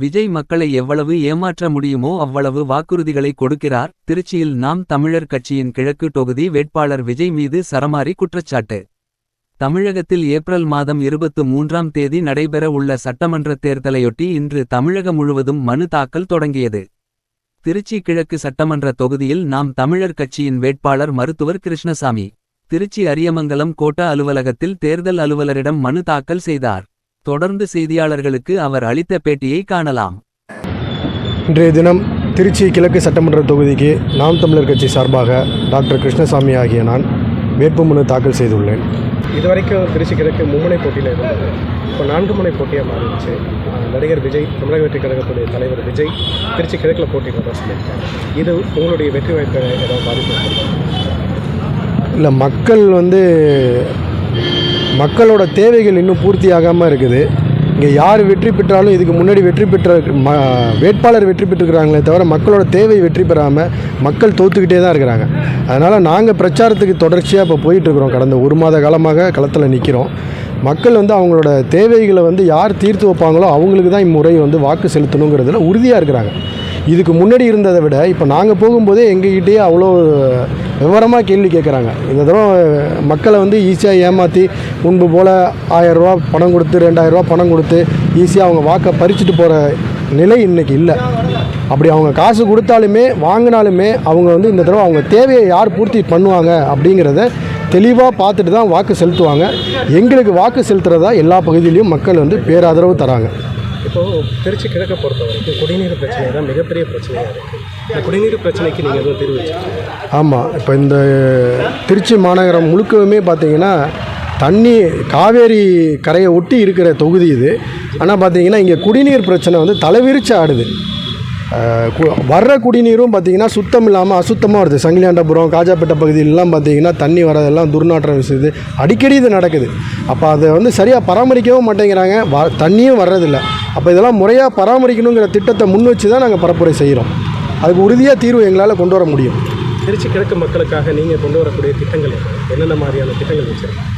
விஜய் மக்களை எவ்வளவு ஏமாற்ற முடியுமோ அவ்வளவு வாக்குறுதிகளை கொடுக்கிறார். திருச்சியில் நாம் தமிழர் கட்சியின் கிழக்கு தொகுதி வேட்பாளர் விஜய் மீது சரமாரி குற்றச்சாட்டு. தமிழகத்தில் ஏப்ரல் மாதம் 23ஆம் தேதி நடைபெற உள்ள சட்டமன்ற தேர்தலையொட்டி இன்று தமிழகம் முழுவதும் மனு தாக்கல் தொடங்கியது. திருச்சி கிழக்கு சட்டமன்ற தொகுதியில் நாம் தமிழர் கட்சியின் வேட்பாளர் மருத்துவர் கிருஷ்ணசாமி திருச்சி அரியமங்கலம் கோட்ட அலுவலகத்தில் தேர்தல் அலுவலரிடம் மனு தாக்கல் செய்தார். தொடர்ந்து செய்தியாளர்களுக்கு அவர் அளித்த பேட்டியை காணலாம். இன்றைய தினம் திருச்சி கிழக்கு சட்டமன்ற தொகுதிக்கு நாம் தமிழர் கட்சி சார்பாக டாக்டர் கிருஷ்ணசாமி ஆகிய நான் வேட்புமனு தாக்கல் செய்துள்ளேன். இதுவரைக்கும் திருச்சி கிழக்கு மும்முனை போட்டியில் இருந்தது. இப்போ 4 முனை போட்டியாக மாறிடுச்சு. நடிகர் விஜய், தமிழக வெற்றி கழகத்துடைய தலைவர் விஜய் திருச்சி கிழக்கில் போட்டியிட சொல்லியிருக்காங்க. இது உங்களுடைய வெற்றி வாய்ப்பை ஏதாவது பாதிப்பு? இல்லை, மக்களோட தேவைகள் இன்னும் பூர்த்தி ஆகாமல் இருக்குது. இங்கே யார் வெற்றி பெற்றாலும் இதுக்கு முன்னாடி வெற்றி பெற்ற வேட்பாளர் வெற்றி பெற்றுக்கிறாங்களே தவிர மக்களோட தேவை வெற்றி பெறாமல் மக்கள் தோற்றுக்கிட்டே தான் இருக்கிறாங்க. அதனால் நாங்கள் பிரச்சாரத்துக்கு தொடர்ச்சியாக இப்போ போயிட்டுருக்குறோம். கடந்த 1 மாத காலமாக களத்தில் நிற்கிறோம். மக்கள் அவங்களோட தேவைகளை யார் தீர்த்து வைப்பாங்களோ அவங்களுக்கு தான் இம்முறை வாக்கு செலுத்தணுங்கிறதுல உறுதியாக இருக்கிறாங்க. இதுக்கு முன்னாடி இருந்ததை விட இப்போ நாங்கள் போகும்போதே எங்ககிட்டயே அவ்வளோ விவரமாக கேள்வி கேட்குறாங்க. இந்த தடவை மக்களை ஈஸியாக ஏமாற்றி முன்பு போல் 1000 ரூபா பணம் கொடுத்து 2000 ரூபா பணம் கொடுத்து ஈஸியாக அவங்க வாக்கை பறிச்சுட்டு போகிற நிலை இன்றைக்கி இல்லை. அப்படி அவங்க காசு கொடுத்தாலுமே வாங்கினாலுமே அவங்க இந்த தடவை அவங்க தேவையை யார் பூர்த்தி பண்ணுவாங்க அப்படிங்கிறத தெளிவாக பார்த்துட்டு தான் வாக்கு செலுத்துவாங்க. எங்களுக்கு வாக்கு செலுத்துகிறதா எல்லா பகுதியிலையும் மக்கள் பேராதரவு தராங்க. இப்போது திருச்சி கிழக்கை பொறுத்த வரைக்கும் குடிநீர் பிரச்சனை தான் மிகப்பெரிய பிரச்சனையாக இருக்குது. இந்த குடிநீர் பிரச்சனைக்கு நீங்கள் எதுவும் தீர்வு வச்சுருக்கீங்க? ஆமாம், இப்போ இந்த திருச்சி மாநகரம் முழுக்கவுமே பார்த்திங்கன்னா தண்ணி காவேரி கரையை ஒட்டி இருக்கிற தொகுதி இது. ஆனால் பார்த்திங்கன்னா இங்கே குடிநீர் பிரச்சனை தலைவிரிச்சு ஆடுது. வர்ற குடிநீரும் பார்த்திங்கன்னா சுத்தம் இல்லாமல் அசுத்தமாக வருது. சங்கிலியாண்டபுரம், காஜாப்பேட்டை பகுதியிலலாம் பார்த்திங்கன்னா தண்ணி வரதெல்லாம் துர்நாற்றம் வீசுது. அடிக்கடி இது நடக்குது. அப்போ அதை சரியாக பராமரிக்கவும் மாட்டேங்கிறாங்க. தண்ணியும் வர்றதில்லை. அப்போ இதெல்லாம் முறையாக பராமரிக்கணுங்கிற திட்டத்தை முன் வச்சு தான் நாங்கள் பரப்புரை செய்கிறோம். அதுக்கு உறுதியாக தீர்வு எங்களால் கொண்டு வர முடியும். திருச்சி கிழக்கு மக்களுக்காக நீங்கள் கொண்டு வரக்கூடிய திட்டங்கள் என்னென்ன மாதிரியான திட்டங்கள் வச்சுருக்கோம்?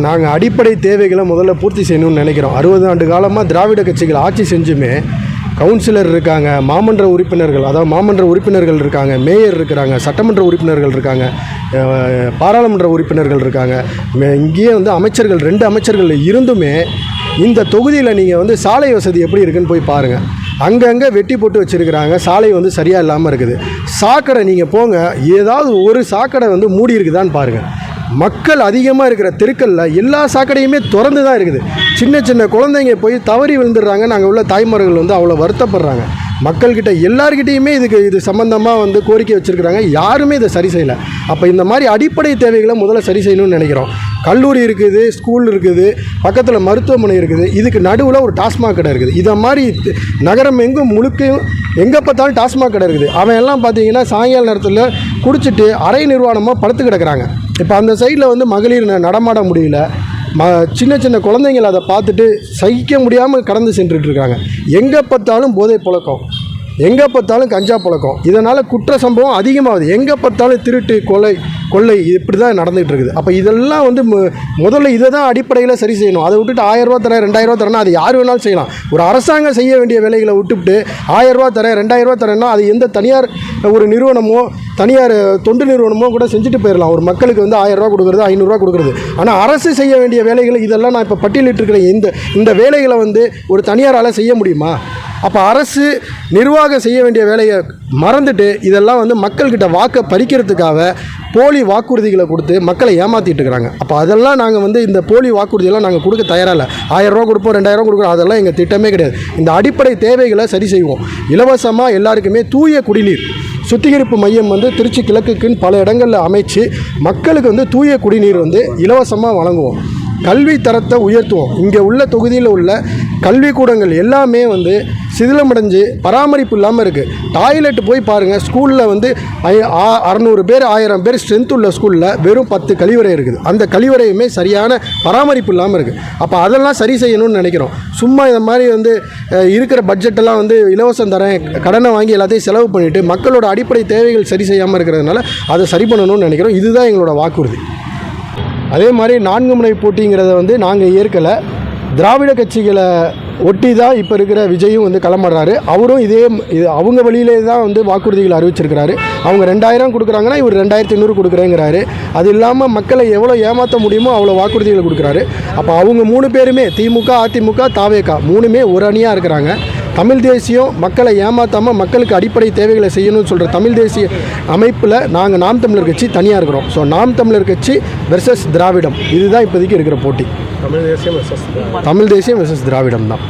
நாங்கள் அடிப்படை தேவைகளை முதல்ல பூர்த்தி செய்யணும்னு நினைக்கிறோம். 60 ஆண்டு காலமாக திராவிட கட்சிகள் ஆட்சி செஞ்சுமே கவுன்சிலர் இருக்காங்க, மாமன்ற உறுப்பினர்கள், அதாவது மாமன்ற உறுப்பினர்கள் இருக்காங்க, மேயர் இருக்கிறாங்க, சட்டமன்ற உறுப்பினர்கள் இருக்காங்க, பாராளுமன்ற உறுப்பினர்கள் இருக்காங்க. இங்கேயே அமைச்சர்கள் 2 அமைச்சர்கள் இருந்துமே இந்த தொகுதியில் நீங்கள் சாலை வசதி எப்படி இருக்குன்னு போய் பாருங்கள். அங்கங்கே வெட்டி போட்டு வச்சுருக்கிறாங்க. சாலை சரியாக இல்லாமல் இருக்குது. சாக்கடை நீங்கள் போங்க, ஏதாவது ஒரு சாக்கடை மூடி இருக்குதான்னு பாருங்கள். மக்கள் அதிகமாக இருக்கிற தெருக்களில் எல்லா சாக்கடையுமே திறந்து தான் இருக்குது. சின்ன சின்ன குழந்தைங்க போய் தவறி விழுந்துடுறாங்க. நாங்கள் உள்ள தாய்மார்கள் அவ்வளோ வருத்தப்படுறாங்க. மக்கள்கிட்ட எல்லார்கிட்டையுமே இது சம்மந்தமாக கோரிக்கை வச்சுருக்கிறாங்க. யாருமே இதை சரி செய்யலை. அப்போ இந்த மாதிரி அடிப்படை தேவைகளை முதல்ல சரி செய்யணும்னு நினைக்கிறோம். கல்லூரி இருக்குது, ஸ்கூல் இருக்குது, பக்கத்தில் மருத்துவமனை இருக்குது, இதுக்கு நடுவில் ஒரு டாஸ்மாக் கடை இருக்குது. இதை மாதிரி நகரம் எங்கும் முழுக்கையும் எங்கே பார்த்தாலும் டாஸ்மாக் கடை இருக்குது. அவன் எல்லாம் பார்த்தீங்கன்னா சாயங்கால நேரத்தில் குடிச்சிட்டு அரை நிர்வாணமாக படுத்து கிடக்கிறாங்க. இப்போ அந்த சைடில் மகளிர் நடமாட முடியல. சின்ன சின்ன குழந்தைங்கள் அதை பார்த்துட்டு சகிக்க முடியாமல் கடந்து சென்றுட்டுருக்காங்க. எங்கே பார்த்தாலும் போதை புழக்கம், எங்கே பார்த்தாலும் கஞ்சா புழக்கம். இதனால் குற்ற சம்பவம் அதிகமாகுது. எங்கே பார்த்தாலும் திருட்டு, கொள்ளை இப்படி தான் நடந்துகிட்டு இருக்குது. அப்போ இதெல்லாம் முதல்ல இதை தான் அடிப்படையில் சரி செய்யணும். அதை விட்டுட்டு 1000 ரூபா தரேன் 2000 ரூபா தரேன்னா அது யார் வேணாலும் செய்யலாம். ஒரு அரசாங்கம் செய்ய வேண்டிய வேலைகளை விட்டுவிட்டு 1000 ரூபா தரேன் 2000 ரூபா தரேன்னா அது எந்த தனியார் ஒரு நிறுவனமோ தனியார் தொண்டு நிறுவனமோ கூட செஞ்சுட்டு போயிடலாம். ஒரு மக்களுக்கு 1000 ரூபா கொடுக்குறது, 500 ரூபா கொடுக்குறது. ஆனால் அரசு செய்ய வேண்டிய வேலைகளை இதெல்லாம் நான் இப்போ பட்டியலிட்டிருக்கிற இந்த வேலைகளை ஒரு தனியாரால் செய்ய முடியுமா? அப்போ அரசு நிர்வாகம் செய்ய வேண்டிய வேலையை மறந்துட்டு இதெல்லாம் மக்கள்கிட்ட வாக்கை பறிக்கிறதுக்காக போலி வாக்குறுதிகளை கொடுத்து மக்களை ஏமாற்றிட்டு இருக்கிறாங்க. அப்போ அதெல்லாம் நாங்கள் இந்த போலி வாக்குறுதியெல்லாம் நாங்கள் கொடுக்க தயாராக இல்லை. 1000 ரூபா கொடுப்போம், 2000 ரூபா கொடுக்குறோம், அதெல்லாம் எங்கள் திட்டமே கிடையாது. இந்த அடிப்படை தேவைகளை சரி செய்வோம். இலவசமாக எல்லாருக்குமே தூய குடிநீர் சுத்திகரிப்பு மையம் திருச்சி கிழக்குக்குன்னு பல இடங்களில் அமைச்சு மக்களுக்கு தூய குடிநீர் இலவசமாக வழங்குவோம். கல்வி தரத்தை உயர்த்துவோம். இங்கே உள்ள தொகுதியில் உள்ள கல்விக்கூடங்கள் எல்லாமே சிதிலமடைஞ்சு பராமரிப்பு இல்லாமல் இருக்குது. டாய்லெட் போய் பாருங்கள். ஸ்கூலில் 600 பேர் 1000 பேர் ஸ்ட்ரென்த் உள்ள ஸ்கூலில் வெறும் 10 கழிவறை இருக்குது. அந்த கழிவறையுமே சரியான பராமரிப்பு இல்லாமல் இருக்குது. அப்போ அதெல்லாம் சரி செய்யணும்னு நினைக்கிறோம். சும்மா இந்த மாதிரி இருக்கிற பட்ஜெட்டெல்லாம் இலவசம் தரேன், கடனை வாங்கி எல்லாத்தையும் செலவு பண்ணிவிட்டு மக்களோட அடிப்படை தேவைகள் சரி செய்யாமல் இருக்கிறதுனால அதை சரி பண்ணணும்னு நினைக்கிறோம். இதுதான் எங்களோட வாக்குறுதி. அதே மாதிரி 4 முனை போட்டிங்கிறத நாங்கள் ஏற்கலை. திராவிட கட்சிகளை ஒட்டி தான் இப்போ இருக்கிற விஜயும் வந்து களமாடுறாரு. அவரும் இது அவங்க வழியிலே தான் வந்து வாக்குறுதிகள் அறிவிச்சிருக்கிறாரு. அவங்க 2000 கொடுக்குறாங்கன்னா இவர் 2500 கொடுக்குறேங்கிறாரு. அது இல்லாமல் மக்களை எவ்வளோ ஏமாற்ற முடியுமோ அவ்வளோ வாக்குறுதிகள் கொடுக்குறாரு. அப்போ அவங்க 3 பேருமே திமுக, அதிமுக, தாவேகா 3மே ஒரு அணியாக இருக்கிறாங்க. தமிழ் தேசியம் மக்களை ஏமாற்றாமல் மக்களுக்கு அடிப்படை தேவைகளை செய்யணும்னு சொல்கிற தமிழ் தேசிய அமைப்பில் நாங்கள் நாம் தமிழர் கட்சி தனியாக இருக்கிறோம். ஸோ நாம் தமிழர் கட்சி வெர்சஸ் திராவிடம், இதுதான் இப்போதைக்கு இருக்கிற போட்டி. தமிழ் தேசியம் வெர்சஸ் தமிழ் தேசியம் வெர்சஸ் திராவிடம் தான்.